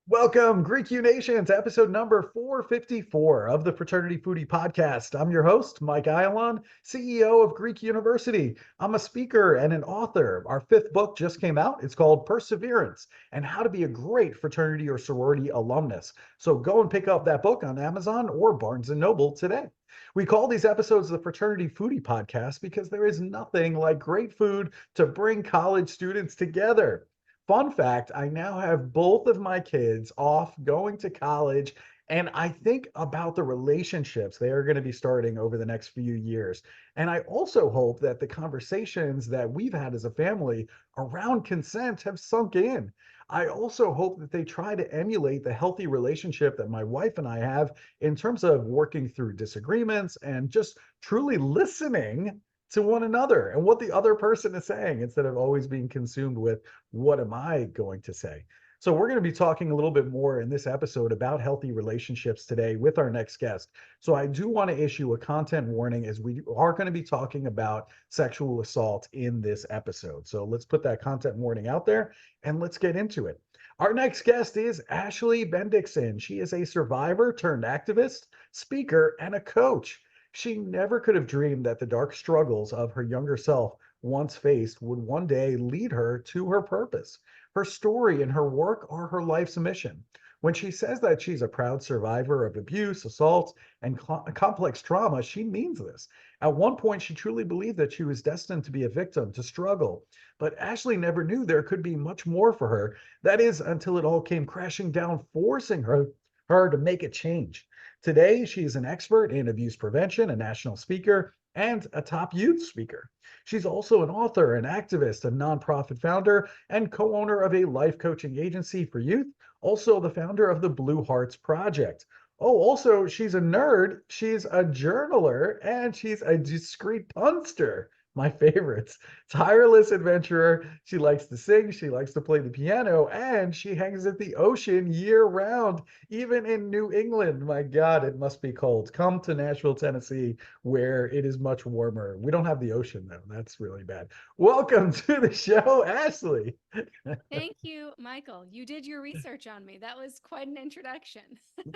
Welcome, Greek U Nation, to episode number 454 of the Fraternity Foodie Podcast. I'm your host, Mike Ialon, CEO of Greek University. I'm a speaker and an author. Our fifth book just came out. It's called Perseverance and How to Be a Great Fraternity or Sorority Alumnus. So go and pick up that book on Amazon or Barnes & Noble today. We call these episodes the Fraternity Foodie Podcast because there is nothing like great food to bring college students together. Fun fact, I now have both of my kids off going to college, and I think about the relationships they are going to be starting over the next few years. And I also hope that the conversations that we've had as a family around consent have sunk in. I also hope that they try to emulate the healthy relationship that my wife and I have in terms of working through disagreements and just truly listening to one another and what the other person is saying instead of always being consumed with what am I going to say. So we're going to be talking a little bit more in this episode about healthy relationships today with our next guest. So I do want to issue a content warning as we are going to be talking about sexual assault in this episode. So let's put that content warning out there and let's get into it. Our next guest is Ashley Bendiksen. She is a survivor turned activist, speaker, and a coach. She never could have dreamed that the dark struggles of her younger self once faced would one day lead her to her purpose. Her story and her work are her life's mission. When she says that she's a proud survivor of abuse, assault, and complex trauma, she means this. At one point, she truly believed that she was destined to be a victim, to struggle. But Ashley never knew there could be much more for her. That is, until it all came crashing down, forcing her to make a change. Today, she's an expert in abuse prevention, a national speaker, and a top youth speaker. She's also an author, an activist, a nonprofit founder, and co owner of a life coaching agency for youth, also the founder of the Blue Hearts Project. Oh, also, she's a nerd, she's a journaler, and she's a discreet punster. My favorites. Tireless adventurer. She likes to sing, she likes to play the piano, and she hangs at the ocean year round, even in New England. My God, it must be cold. Come to Nashville, Tennessee, where it is much warmer. We don't have the ocean, though. That's really bad. Welcome to the show, Ashley. Thank you, Michael. You did your research on me. That was quite an introduction.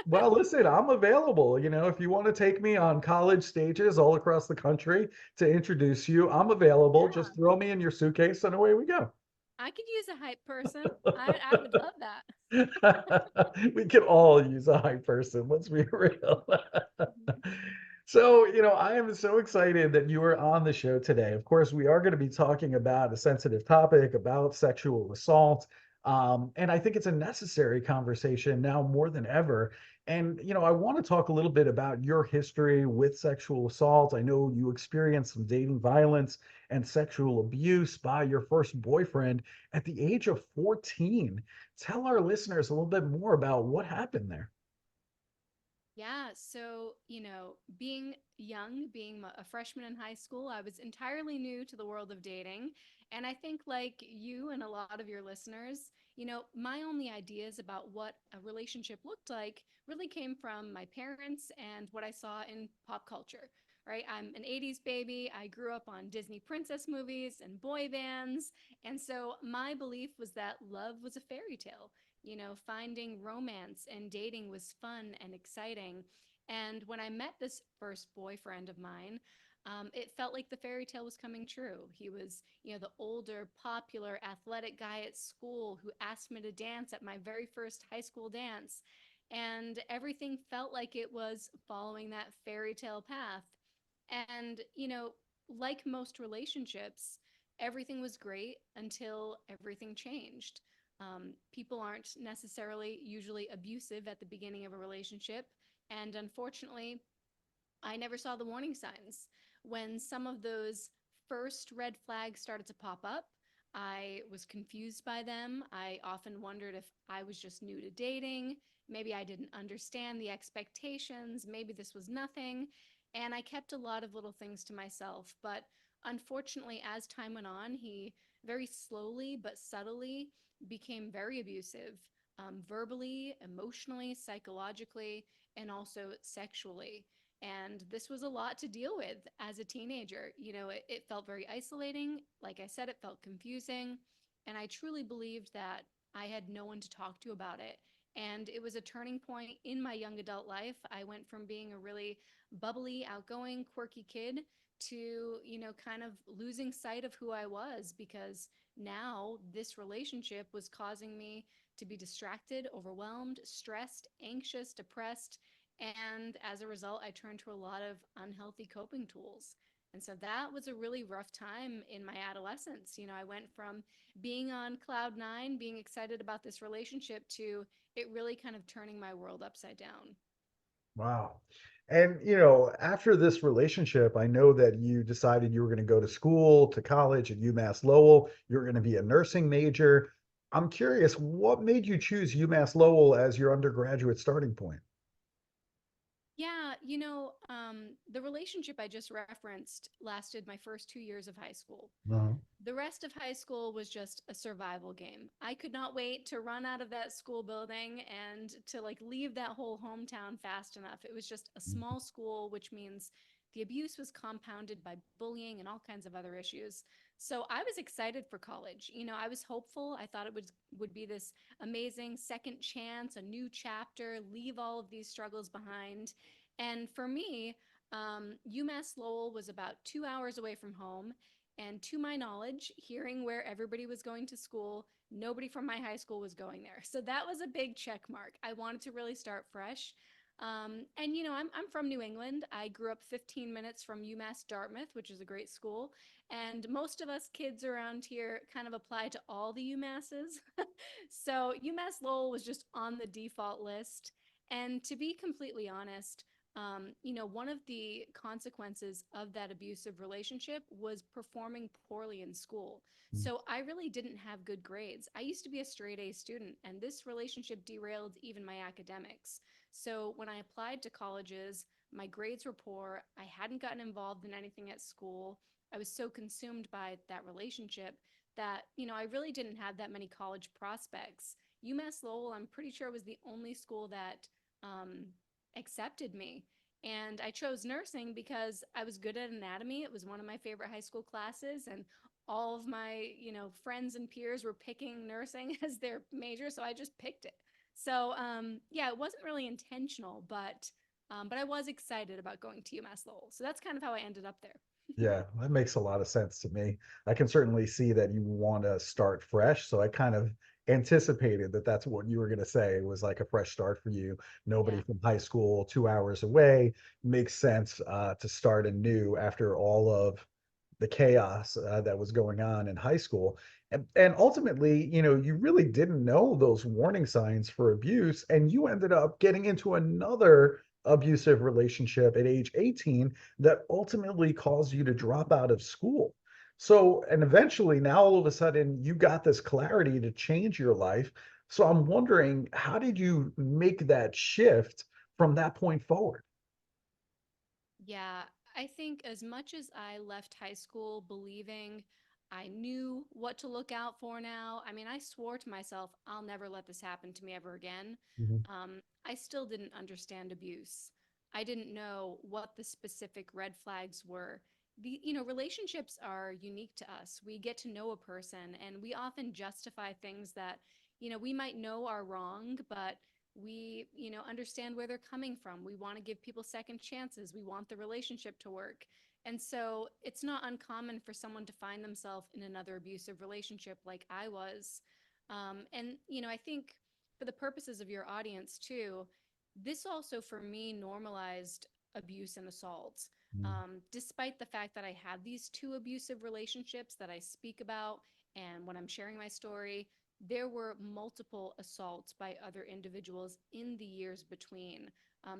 Well, listen, I'm available. If you want to take me on college stages all across the country to introduce you, I'm available. Yeah, Just throw me in your suitcase and away we go. I could use a hype person. I would love that. We could all use a hype person, let's be real. Mhm. So, I am so excited that you are on the show today. Of course, we are going to be talking about a sensitive topic about sexual assault. And I think it's a necessary conversation now more than ever. And, I want to talk a little bit about your history with sexual assault. I know you experienced some dating violence and sexual abuse by your first boyfriend at the age of 14. Tell our listeners a little bit more about what happened there. Yeah, so, being young, being a freshman in high school, I was entirely new to the world of dating. And I think, like you and a lot of your listeners, my only ideas about what a relationship looked like really came from my parents and what I saw in pop culture, right? I'm an 80s baby. I grew up on Disney princess movies and boy bands. And so my belief was that love was a fairy tale. Finding romance and dating was fun and exciting. And when I met this first boyfriend of mine, it felt like the fairy tale was coming true. He was, the older, popular, athletic guy at school who asked me to dance at my very first high school dance. And everything felt like it was following that fairy tale path. And, like most relationships, everything was great until everything changed. People aren't necessarily usually abusive at the beginning of a relationship. And unfortunately, I never saw the warning signs. When some of those first red flags started to pop up, I was confused by them. I often wondered if I was just new to dating. Maybe I didn't understand the expectations. Maybe this was nothing. And I kept a lot of little things to myself. But unfortunately, as time went on, he very slowly but subtly became very abusive. verbally, emotionally, psychologically, and also sexually. And this was a lot to deal with as a teenager. It felt very isolating. Like I said, it felt confusing. And I truly believed that I had no one to talk to about it. And it was a turning point in my young adult life. I went from being a really bubbly, outgoing, quirky kid to, kind of losing sight of who I was because now this relationship was causing me to be distracted, overwhelmed, stressed, anxious, depressed. And as a result, I turned to a lot of unhealthy coping tools. And so that was a really rough time in my adolescence. I went from being on cloud nine, being excited about this relationship, to it really kind of turning my world upside down. Wow. And, after this relationship, I know that you decided you were going to go to school, to college at UMass Lowell. You were going to be a nursing major. I'm curious, what made you choose UMass Lowell as your undergraduate starting point? Yeah, the relationship I just referenced lasted my first 2 years of high school. Uh-huh. The rest of high school was just a survival game. I could not wait to run out of that school building and to like leave that whole hometown fast enough. It was just a small school, which means the abuse was compounded by bullying and all kinds of other issues. So I was excited for college. I was hopeful. I thought it would be this amazing second chance, a new chapter, leave all of these struggles behind. And for me, UMass Lowell was about 2 hours away from home. And to my knowledge, hearing where everybody was going to school, nobody from my high school was going there. So that was a big check mark. I wanted to really start fresh. And I'm from New England. I grew up 15 minutes from UMass Dartmouth, which is a great school. And most of us kids around here kind of apply to all the UMasses. So UMass Lowell was just on the default list. And to be completely honest, one of the consequences of that abusive relationship was performing poorly in school. So I really didn't have good grades. I used to be a straight A student, and this relationship derailed even my academics. So when I applied to colleges, my grades were poor. I hadn't gotten involved in anything at school. I was so consumed by that relationship that, I really didn't have that many college prospects. UMass Lowell, I'm pretty sure, was the only school that um, accepted me. And I chose nursing because I was good at anatomy. It was one of my favorite high school classes, and all of my, friends and peers were picking nursing as their major, so I just picked it. So, yeah, it wasn't really intentional, but I was excited about going to UMass Lowell. So that's kind of how I ended up there. Yeah, that makes a lot of sense to me. I can certainly see that you want to start fresh. So I kind of anticipated that that's what you were going to say. It was like a fresh start for you. Nobody Yeah. from high school, 2 hours away. Makes sense to start anew after all of the chaos that was going on in high school. And ultimately, you really didn't know those warning signs for abuse. And you ended up getting into another abusive relationship at age 18 that ultimately caused you to drop out of school. So, and eventually now all of a sudden you got this clarity to change your life. So I'm wondering, how did you make that shift from that point forward? Yeah, I think as much as I left high school believing I knew what to look out for now, I mean, I swore to myself, I'll never let this happen to me ever again. Mhm. I still didn't understand abuse. I didn't know what the specific red flags were. Relationships are unique to us. We get to know a person and we often justify things that, we might know are wrong, but we understand where they're coming from. We want to give people second chances. We want the relationship to work. And so it's not uncommon for someone to find themselves in another abusive relationship like I was. And I think for the purposes of your audience too, this also for me normalized abuse and assault. Mhm. Despite the fact that I have these two abusive relationships that I speak about, and when I'm sharing my story, there were multiple assaults by other individuals in the years between.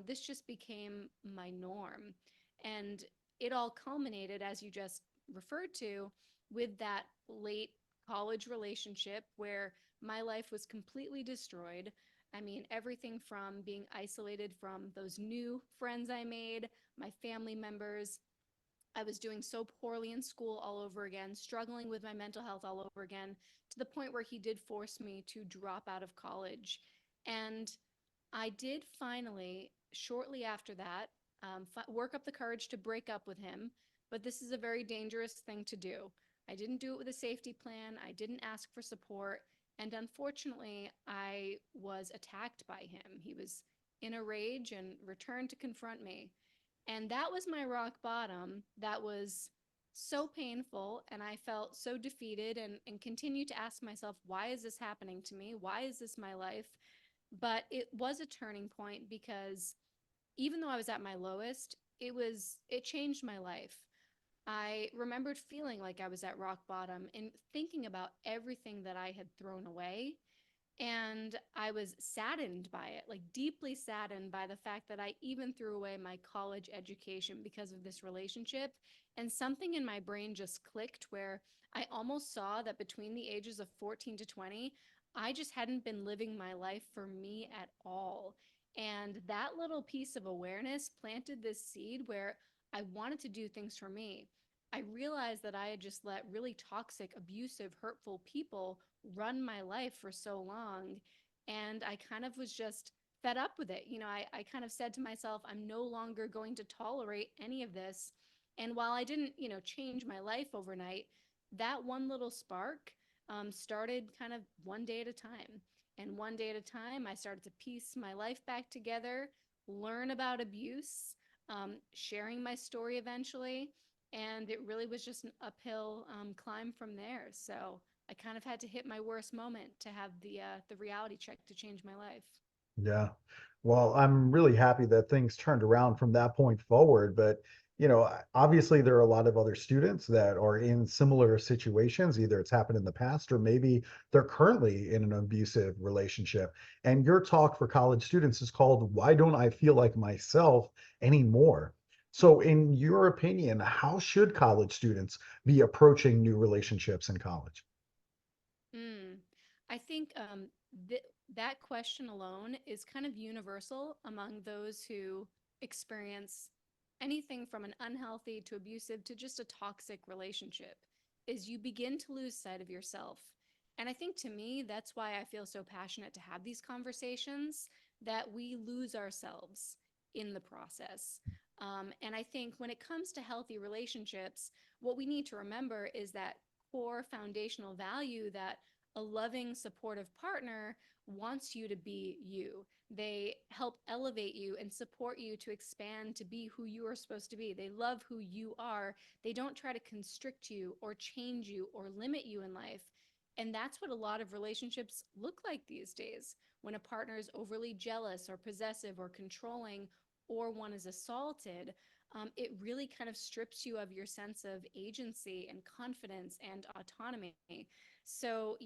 This just became my norm. And it all culminated, as you just referred to, with that late college relationship where my life was completely destroyed. I mean, everything from being isolated from those new friends I made, my family members, I was doing so poorly in school all over again, struggling with my mental health all over again, to the point where he did force me to drop out of college. And I did finally, shortly after that, work up the courage to break up with him. But this is a very dangerous thing to do. I didn't do it with a safety plan, I didn't ask for support. And unfortunately, I was attacked by him. He was in a rage and returned to confront me. And that was my rock bottom. That was so painful. And I felt so defeated and continued to ask myself, why is this happening to me? Why is this my life? But it was a turning point because even though I was at my lowest, it changed my life. I remembered feeling like I was at rock bottom and thinking about everything that I had thrown away. And I was saddened by it, like deeply saddened by the fact that I even threw away my college education because of this relationship. And something in my brain just clicked where I almost saw that between the ages of 14 to 20, I just hadn't been living my life for me at all. And that little piece of awareness planted this seed where I wanted to do things for me. I realized that I had just let really toxic, abusive, hurtful people run my life for so long. And I kind of was just fed up with it. I kind of said to myself, I'm no longer going to tolerate any of this. And while I didn't, change my life overnight, that one little spark started kind of one day at a time. And one day at a time, I started to piece my life back together, learn about abuse, sharing my story eventually. And it really was just an uphill climb from there. So I kind of had to hit my worst moment to have the reality check to change my life. Yeah. Well, I'm really happy that things turned around from that point forward. But, obviously there are a lot of other students that are in similar situations. Either it's happened in the past or maybe they're currently in an abusive relationship. And your talk for college students is called Why Don't I Feel Like Myself Anymore? So, in your opinion, how should college students be approaching new relationships in college? Mm. I think th- that question alone is kind of universal among those who experience anything from an unhealthy to abusive to just a toxic relationship, is you begin to lose sight of yourself. And I think to me, that's why I feel so passionate to have these conversations, that we lose ourselves in the process. And I think when it comes to healthy relationships, what we need to remember is that core foundational value that a loving, supportive partner wants you to be you. They help elevate you and support you to expand to be who you are supposed to be. They love who you are. They don't try to constrict you or change you or limit you in life. And that's what a lot of relationships look like these days. When a partner is overly jealous or possessive or controlling, or one is assaulted, it really kind of strips you of your sense of agency and confidence and autonomy. So,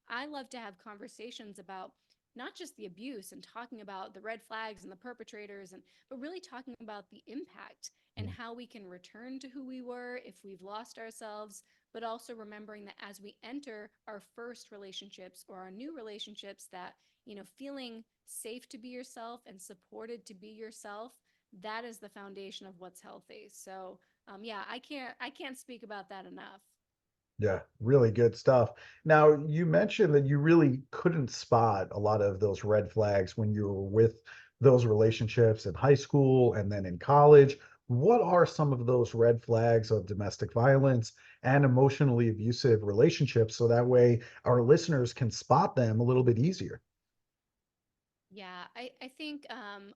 I love to have conversations about not just the abuse and talking about the red flags and the perpetrators, but really talking about the impact and how we can return to who we were if we've lost ourselves, but also remembering that as we enter our first relationships or our new relationships, that, feeling safe to be yourself and supported to be yourself, that is the foundation of what's healthy. So, yeah, I can't speak about that enough. Yeah, really good stuff. Now, you mentioned that you really couldn't spot a lot of those red flags when you were with those relationships in high school and then in college. What are some of those red flags of domestic violence and emotionally abusive relationships so that way our listeners can spot them a little bit easier? Yeah, I think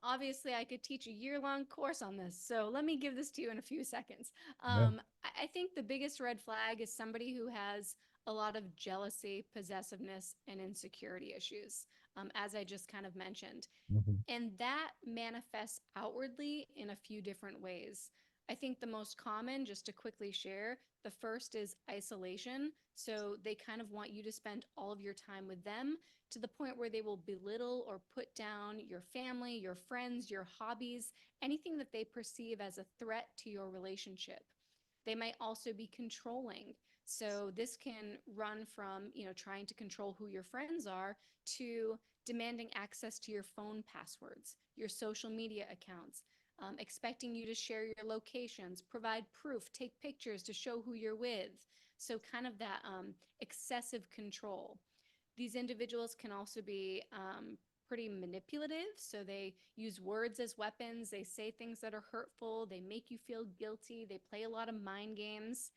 obviously I could teach a year-long course on this. So let me give this to you in a few seconds. Yeah. I think the biggest red flag is somebody who has a lot of jealousy, possessiveness, and insecurity issues, as I just kind of mentioned. Mhm. And that manifests outwardly in a few different ways. I think the most common, just to quickly share, the first is isolation. So they kind of want you to spend all of your time with them to the point where they will belittle or put down your family, your friends, your hobbies, anything that they perceive as a threat to your relationship. They might also be controlling. So this can run from, trying to control who your friends are to demanding access to your phone passwords, your social media accounts, expecting you to share your locations, provide proof, take pictures to show who you're with. So, kind of that excessive control. These individuals can also be pretty manipulative. So they use words as weapons. They say things that are hurtful. They make you feel guilty. They play a lot of mind games.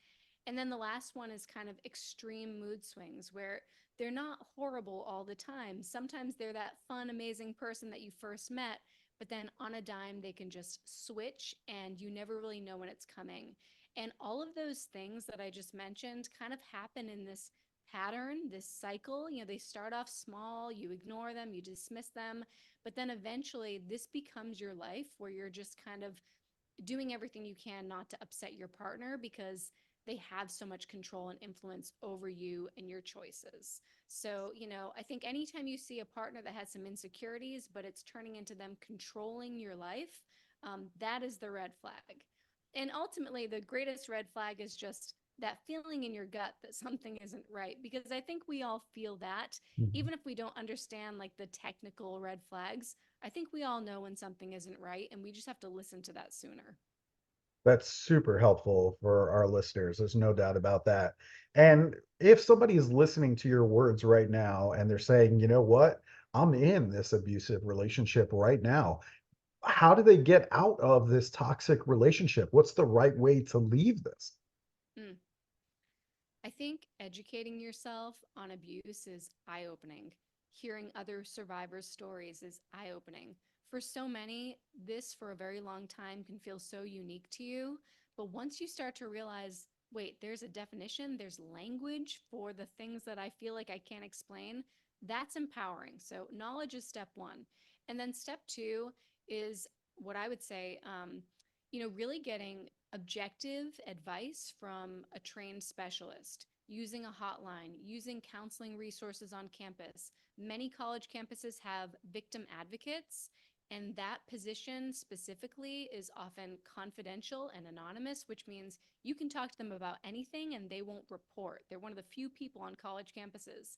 And then the last one is kind of extreme mood swings where they're not horrible all the time. Sometimes they're that fun, amazing person that you first met, but then on a dime, they can just switch and you never really know when it's coming. And all of those things that I just mentioned kind of happen in this pattern, this cycle. They start off small, you ignore them, you dismiss them, but then eventually this becomes your life where you're just kind of doing everything you can not to upset your partner because they have so much control and influence over you and your choices. So, I think anytime you see a partner that has some insecurities, but it's turning into them controlling your life, that is the red flag. And ultimately, the greatest red flag is just that feeling in your gut that something isn't right. Because I think we all feel that, Mhm. even if we don't understand like the technical red flags. I think we all know when something isn't right, and we just have to listen to that sooner. That's super helpful for our listeners. There's no doubt about that. And if somebody is listening to your words right now and they're saying, you know what, I'm in this abusive relationship right now, how do they get out of this toxic relationship? What's the right way to leave this? Mm. I think educating yourself on abuse is eye opening. Hearing other survivors' stories is eye opening. For so many, this for a very long time can feel so unique to you. But once you start to realize, wait, there's a definition, there's language for the things that I feel like I can't explain, that's empowering. So, knowledge is step one. And then step two is what I would say, really getting objective advice from a trained specialist, using a hotline, using counseling resources on campus. Many college campuses have victim advocates, and that position specifically is often confidential and anonymous, which means you can talk to them about anything and they won't report. They're one of the few people on college campuses.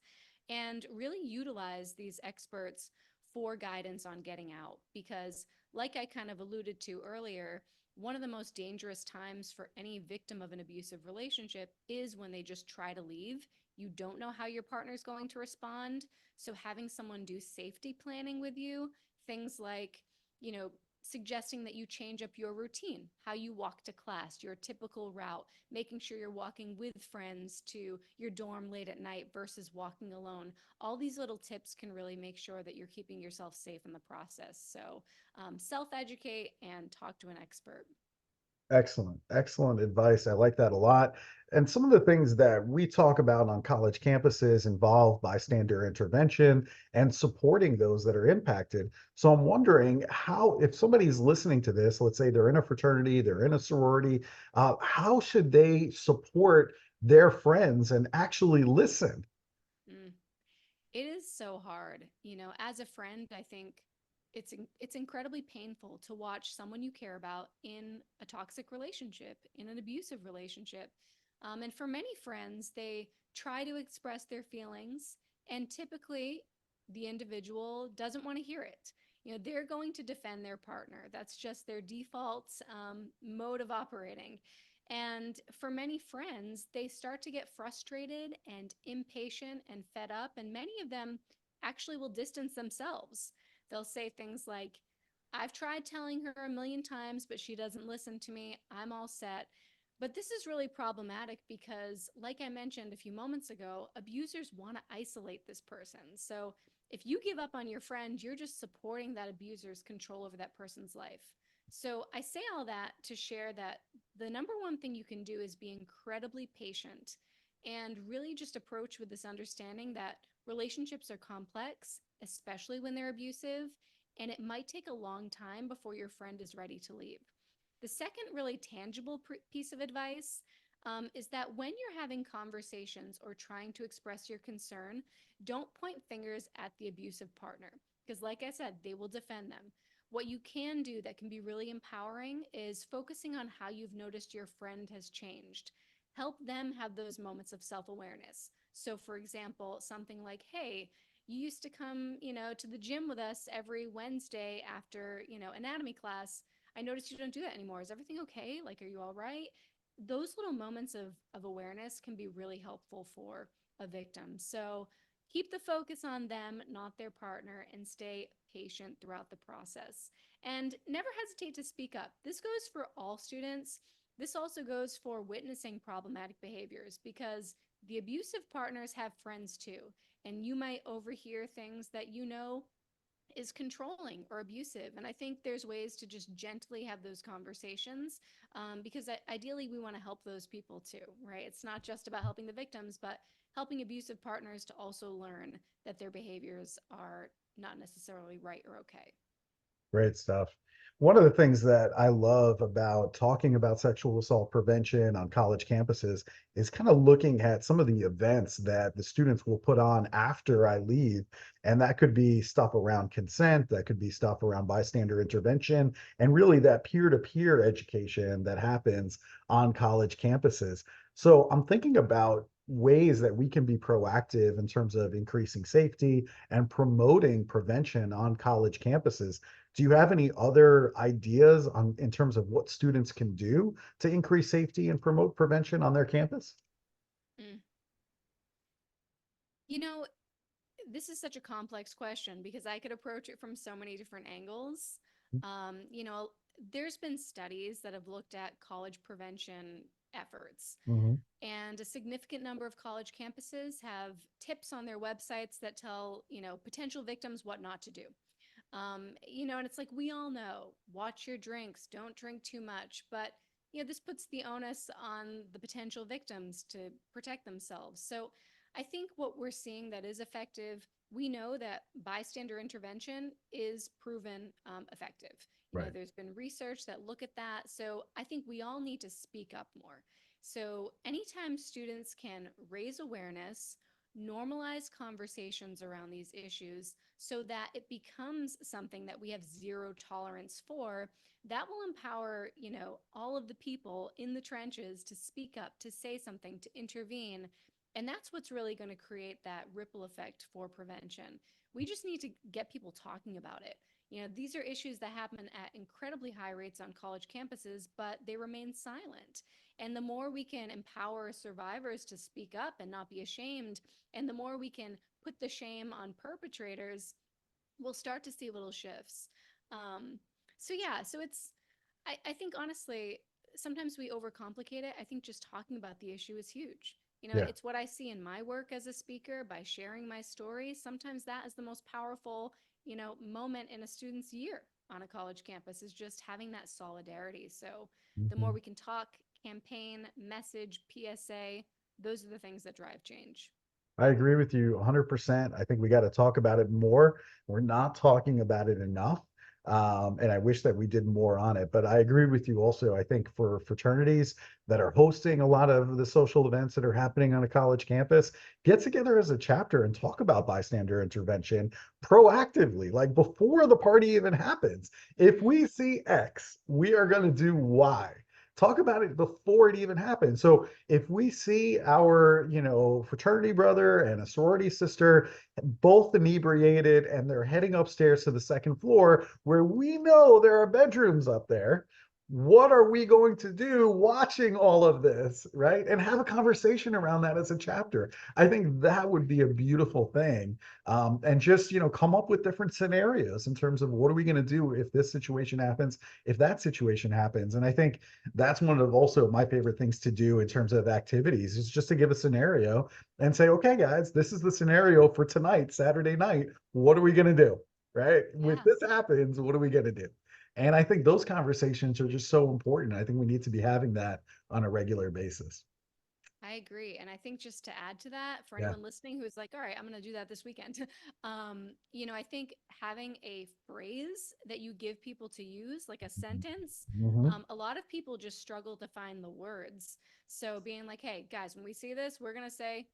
And really utilize these experts for guidance on getting out because, like I kind of alluded to earlier, one of the most dangerous times for any victim of an abusive relationship is when they just try to leave. You don't know how your partner's going to respond. So, having someone do safety planning with you, things like, you know, suggesting that you change up your routine, how you walk to class, your typical route, making sure you're walking with friends to your dorm late at night versus walking alone. All these little tips can really make sure that you're keeping yourself safe in the process. So, self educate and talk to an expert. Excellent, excellent advice. I like that a lot. And some of the things that we talk about on college campuses involve bystander intervention and supporting those that are impacted. So I'm wondering how, if somebody's listening to this, let's say they're in a fraternity, they're in a sorority, how should they support their friends and actually listen? Mm. It is so hard. As a friend, I think it's incredibly painful to watch someone you care about in a toxic relationship, in an abusive relationship. And for many friends, they try to express their feelings, and typically the individual doesn't want to hear it. They're going to defend their partner. That's just their default mode of operating. And for many friends, they start to get frustrated and impatient and fed up. And many of them actually will distance themselves. They'll say things like, I've tried telling her a million times, but she doesn't listen to me. I'm all set. But this is really problematic because, like I mentioned a few moments ago, abusers want to isolate this person. So if you give up on your friend, you're just supporting that abuser's control over that person's life. So I say all that to share that the number one thing you can do is be incredibly patient and really just approach with this understanding that relationships are complex, especially when they're abusive, and it might take a long time before your friend is ready to leave. The second really tangible piece of advice is that when you're having conversations or trying to express your concern, don't point fingers at the abusive partner because, like I said, they will defend them. What you can do that can be really empowering is focusing on how you've noticed your friend has changed. Help them have those moments of self awareness. So, for example, something like, hey, you used to come, to the gym with us every Wednesday after, anatomy class. I noticed you don't do that anymore. Is everything okay? Like, are you all right? Those little moments of awareness can be really helpful for a victim. So, Keep the focus on them, not their partner, and stay patient throughout the process. And never hesitate to speak up. This goes for all students. This also goes for witnessing problematic behaviors because the abusive partners have friends too. And you might overhear things that you know is controlling or abusive. And I think there's ways to just gently have those conversations because ideally we want to help those people too, right? It's not just about helping the victims, but helping abusive partners to also learn that their behaviors are not necessarily right or okay. Great stuff. One of the things that I love about talking about sexual assault prevention on college campuses is kind of looking at some of the events that the students will put on after I leave. And that could be stuff around consent, that could be stuff around bystander intervention, and really that peer-to-peer education that happens on college campuses. So I'm thinking about ways that we can be proactive in terms of increasing safety and promoting prevention on college campuses. Do you have any other ideas on in terms of what students can do to increase safety and promote prevention on their campus? Mm. You know, this is such a complex question because I could approach it from so many different angles. You know, there's been studies that have looked at college prevention efforts, Hmm. and a significant number of college campuses have tips on their websites that tell, potential victims what not to do. And it's like we all know, watch your drinks, don't drink too much, but this puts the onus on the potential victims to protect themselves. So I think what we're seeing that is effective, we know that bystander intervention is proven effective. Right. There's been research that look at that. So I think we all need to speak up more. So anytime students can raise awareness, normalize conversations around these issues so that it becomes something that we have zero tolerance for, that will empower, all of the people in the trenches to speak up, to say something, to intervene. And that's what's really going to create that ripple effect for prevention. We just need to get people talking about it. These are issues that happen at incredibly high rates on college campuses, but they remain silent. And the more we can empower survivors to speak up and not be ashamed, and the more we can put the shame on perpetrators, we'll start to see little shifts. Um, so yeah, so I think honestly, sometimes we overcomplicate it. I think just talking about the issue is huge. Yeah. It's what I see in my work as a speaker by sharing my story. Sometimes that is the most powerful, moment in a student's year on a college campus is just having that solidarity. So the more Mhm. we can talk, campaign, message, PSA, those are the things that drive change. I agree with you 100%. I think we got to talk about it more. We're not talking about it enough. And I wish that we did more on it. But I agree with you also. I think for fraternities that are hosting a lot of the social events that are happening on a college campus, get together as a chapter and talk about bystander intervention proactively, like before the party even happens. If Mm, we see X, we are going to do Y. Talk about it before it even happens. So if we see our, fraternity brother and a sorority sister both inebriated and they're heading upstairs to the second floor where we know there are bedrooms up there, what are we going to do watching all of this, right? And have a conversation around that as a chapter. I think that would be a beautiful thing. And just, come up with different scenarios in terms of what are we going to do if this situation happens, if that situation happens. And I think that's one of also my favorite things to do in terms of activities is just to give a scenario and say, okay, guys, this is the scenario for tonight, Saturday night. What are we going to do? Right? If yeah. this happens, what are we going to do? And I think those conversations are just so important. I think we need to be having that on a regular basis. I agree. And I think just to add to that, for Yeah. anyone listening who's like, all right, I'm going to do that this weekend, I think having a phrase that you give people to use, like a sentence, Hmm. a lot of people just struggle to find the words. So being like, hey, guys, when we see this, we're going to say,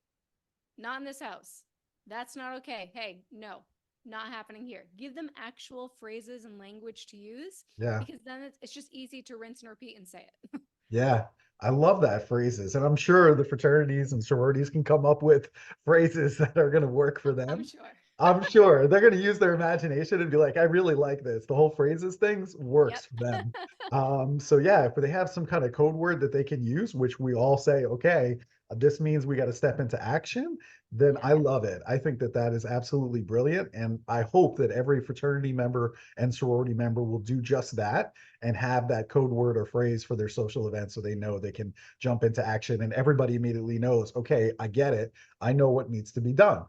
not in this house. That's not okay. Hey, no, not happening here. Give them actual phrases and language to use Yeah. because then it's just easy to rinse and repeat and say it. Yeah, I love that phrases. And I'm sure the fraternities and sororities can come up with phrases that are going to work for I'm them. sure. I'm sure they're going to use their imagination and be like, I really like this. The whole phrases things Yep. works for them. So yeah, if they have some kind of code word that they can use, which we all say, okay, this means we got to step into action, then I Yeah. love it. I think that that is absolutely brilliant. And I hope that every fraternity member and sorority member will do just that and have that code word or phrase for their social event so they know they can jump into action and everybody immediately knows, okay, I get it. I know what needs to be done.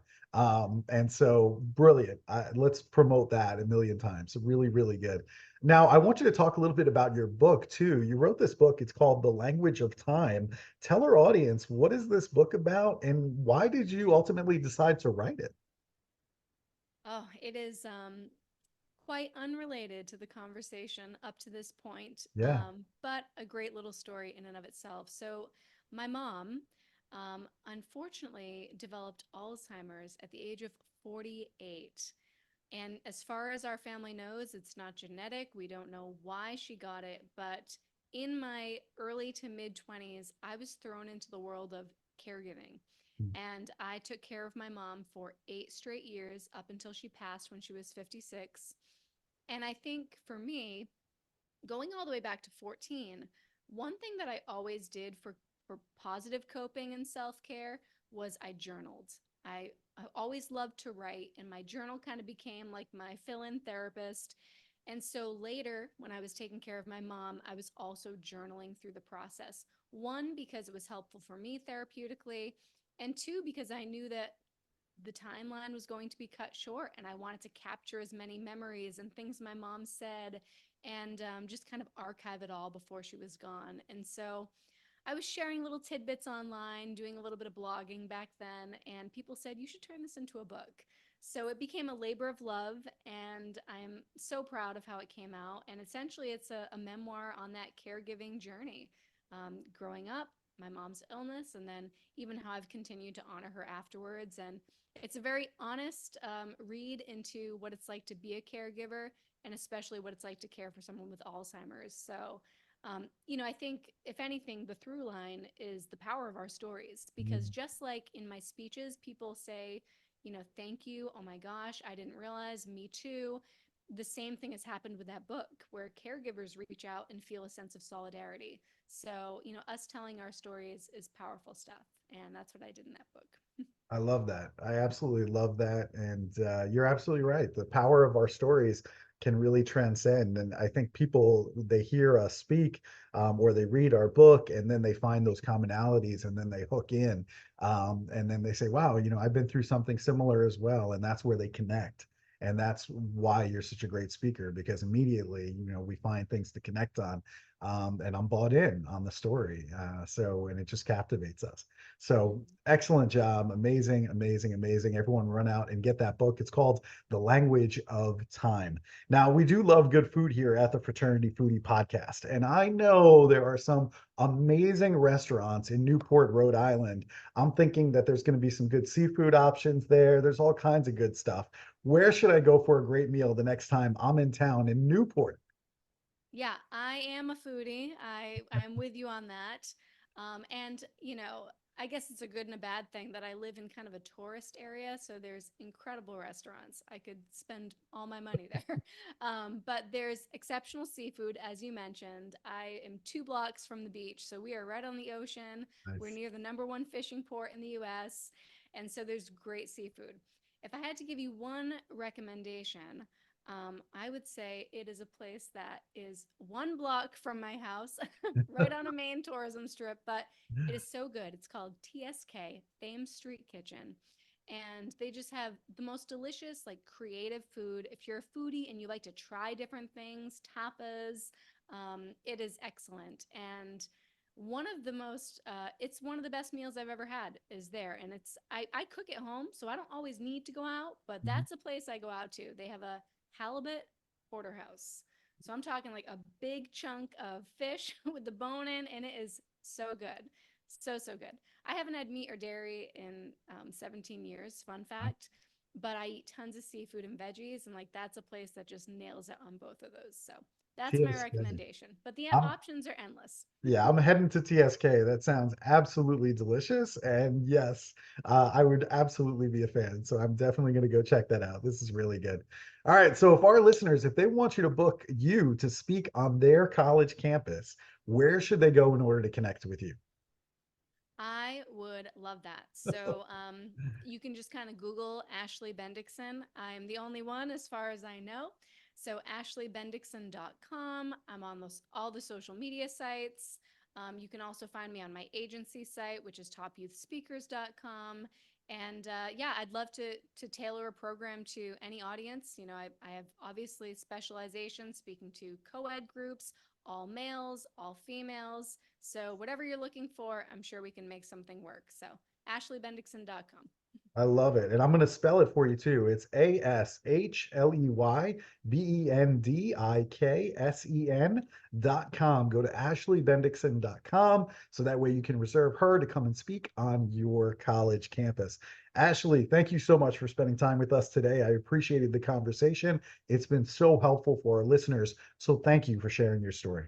And so brilliant. Let's promote that a million times. Really, really good. Now, I want you to talk a little bit about your book too. You wrote this book. It's called The Language of Time. Tell our audience, what is this book about and why did you ultimately decide to write it? Oh, it is quite unrelated to the conversation up to this point, Yeah. but a great little story in and of itself. So, my mom, unfortunately, developed Alzheimer's at the age of 48. And as far as our family knows, it's not genetic. We don't know why she got it. But in my early to mid 20s, I was thrown into the world of caregiving. And I took care of my mom for 8 straight years up until she passed when she was 56. And I think for me, going all the way back to 14, one thing that I always did for positive coping and self-care was I journaled. I always loved to write, and my journal kind of became like my fill-in therapist. And so later, when I was taking care of my mom, I was also journaling through the process. One, because it was helpful for me therapeutically, and two, because I knew that the timeline was going to be cut short and I wanted to capture as many memories and things my mom said and just kind of archive it all before she was gone. And so I was sharing little tidbits online, doing a little bit of blogging back then, and people said, you should turn this into a book. So it became a labor of love, and I'm so proud of how it came out. And essentially, it's a memoir on that caregiving journey. Growing up, my mom's illness, and then even how I've continued to honor her afterwards. And it's a very honest read into what it's like to be a caregiver, and especially what it's like to care for someone with Alzheimer's. So, I think if anything, the through line is the power of our stories. Because just like in my speeches, people say, thank you. Oh my gosh, I didn't realize. Me too. The same thing has happened with that book where caregivers reach out and feel a sense of solidarity. So, us telling our stories is powerful stuff. And that's what I did in that book. I love that. I absolutely love that. And you're absolutely right. The power of our stories can really transcend. And I think people, they hear us speak or they read our book and then they find those commonalities and then they hook in. And then they say, wow, I've been through something similar as well. And that's where they connect. And that's why you're such a great speaker because immediately, we find things to connect on. And I'm bought in on the story. And it just captivates us. So Mhm. excellent job. Amazing, amazing, amazing. Everyone run out and get that book. It's called The Language of Time. Now, we do love good food here at the Fraternity Foodie Podcast. And I know there are some amazing restaurants in Newport, Rhode Island. I'm thinking that there's going to be some good seafood options there. There's all kinds of good stuff. Where should I go for a great meal the next time I'm in town in Newport? Yeah, I am a foodie. I'm with you on that. And I guess it's a good and a bad thing that I live in kind of a tourist area, so there's incredible restaurants. I could spend all my money there. But there's exceptional seafood, as you mentioned. I am 2 blocks from the beach, so we are right on the ocean. We're Nice. near the number one fishing port in the U.S., and so there's great seafood. If I had to give you one recommendation, I would say it is a place that is 1 block from my house, right on a main tourism strip, but it is so good. It's called TSK, Thames Street Kitchen. And they just have the most delicious, like creative food. If you're a foodie and you like to try different things, tapas, it is excellent. And it's one of the best meals I've ever had is there. And I cook at home, so I don't always need to go out, but that's a place I go out to. They have a halibut porterhouse. So I'm talking like a big chunk of fish with the bone in, and it is so good. So, so good. I haven't had meat or dairy in 17 years, fun fact, but I eat tons of seafood and veggies, and like that's a place that just nails it on both of those. So that's my TSK. recommendation. But the I'm options are endless. Yeah, I'm heading to TSK. That sounds absolutely delicious. And yes, I would absolutely be a fan. So I'm definitely going to go check that out. This is really good. All right. So if our listeners, if they want you to book you to speak on their college campus, where should they go in order to connect with you? I would love that. So you can just kind of Google Ashley Bendiksen. I'm the only one as far as I know. So ashleybendiksen.com. I'm on all the social media sites. You can also find me on my agency site, which is topyouthspeakers.com. And yeah, I'd love to tailor a program to any audience. You know, I have obviously specialization speaking to co-ed groups, all males, all females. So whatever you're looking for, I'm sure we can make something work. So ashleybendiksen.com. I love it. And I'm going to spell it for you too. It's ASHLEYBENDIKSEN.com. Go to ashleybendiksen.com so that way you can reserve her to come and speak on your college campus. Ashley, thank you so much for spending time with us today. I appreciated the conversation. It's been so helpful for our listeners. So thank you for sharing your story.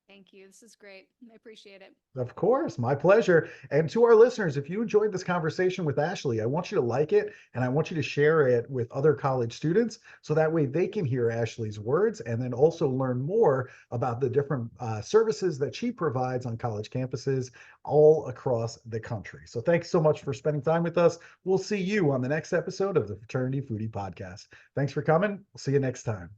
Thank you. This is great. I appreciate it. Of course, my pleasure. And to our listeners, if you enjoyed this conversation with Ashley, I want you to like it and I want you to share it with other college students so that way they can hear Ashley's words and then also learn more about the different services that she provides on college campuses all across the country. So thanks so much for spending time with us. We'll see you on the next episode of the Fraternity Foodie Podcast. Thanks for coming. We'll see you next time.